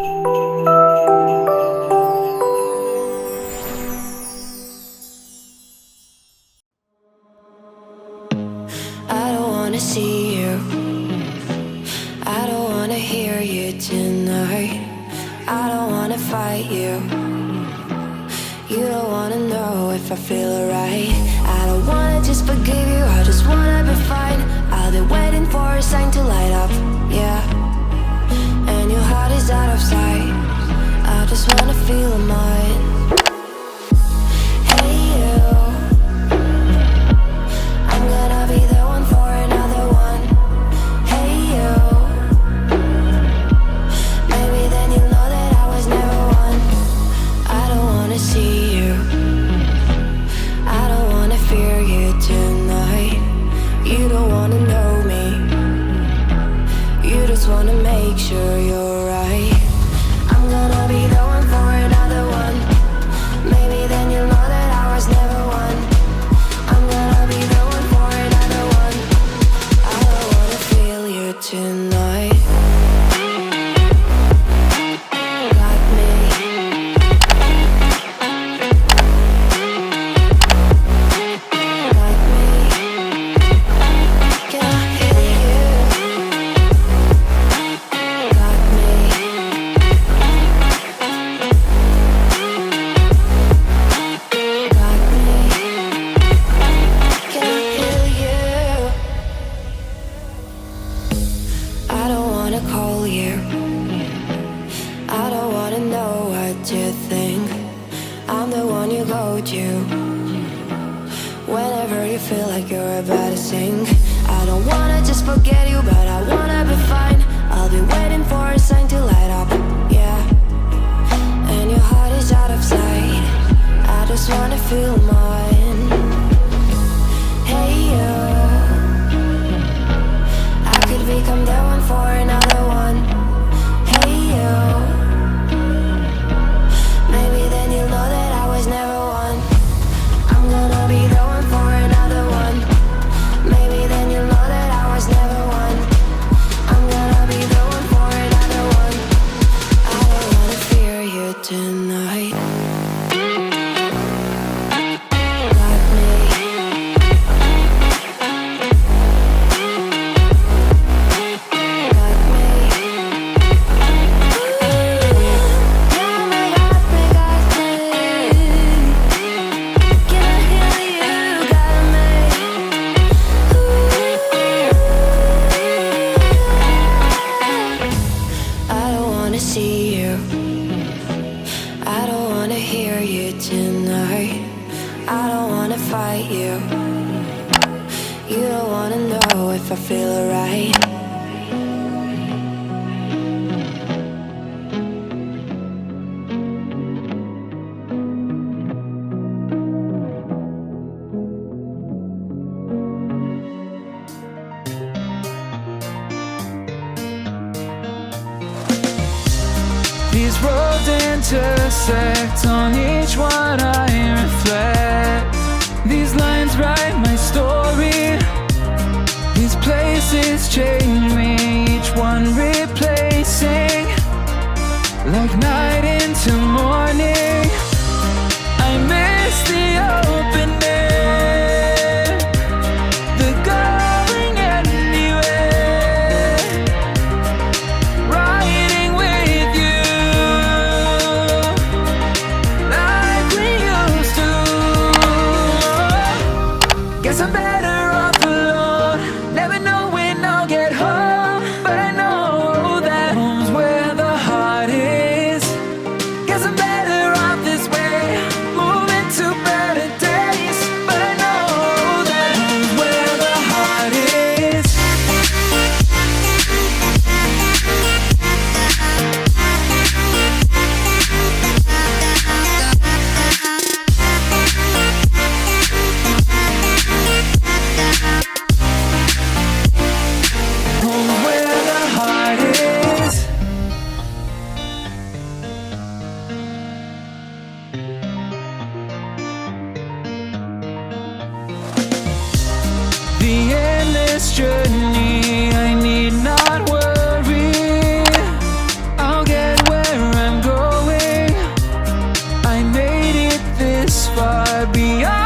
I don't wanna see you, I don't wanna hear you tonight. I don't wanna fight you, you don't wanna know if I feel alright. I don't wanna just forgive you, I just wanna be fine. I'll be waiting for a sign to light up, yeah. And your heart is out of sight, I just wanna feel mine. Hey you, I'm gonna be the one for another one. Hey you, maybe then you'll know that I was never one. I don't wanna see you, I don't wanna fear you tonight. You don't wanna know me, you just wanna make sure you're right. I'm gonna be the one for another one. Maybe then you'll know that I was never one. I'm gonna be the one for another one. I don't wanna feel you tonight. Got me. Got me. Can I hear you? Got me. Got me. Can I hear you? I don't wanna call you, I don't wanna know what you think. I'm the one you go to whenever you feel like you're about to sink. I don't wanna just forget you, but I wanna be fine. I'll be waiting for a sign to light up, yeah. And your heart is out of sight, I just wanna feel mine. Hey you, I could become the one for another one. Hey you, maybe then you'll know that I was never one. I'm gonna be the one for another one. Maybe then you'll know that I was never one. I'm gonna be the one for another one. I don't wanna fear you tonight. Got me. Got me. Got me, got me, got me. Can I hear you? Got me. I don't wanna see you, I don't wanna hear you tonight. I don't wanna fight you, you don't wanna know if I feel alright. These roads intersect, on each one I reflect. These lines write my story, these places change me, each one replacing, like night into morning. I miss the open air, the going anywhere, riding with you like we used to. Guess I'm better off alone, never know when I'll get home, but I know that home's where the heart is. Guess I'm better this far beyond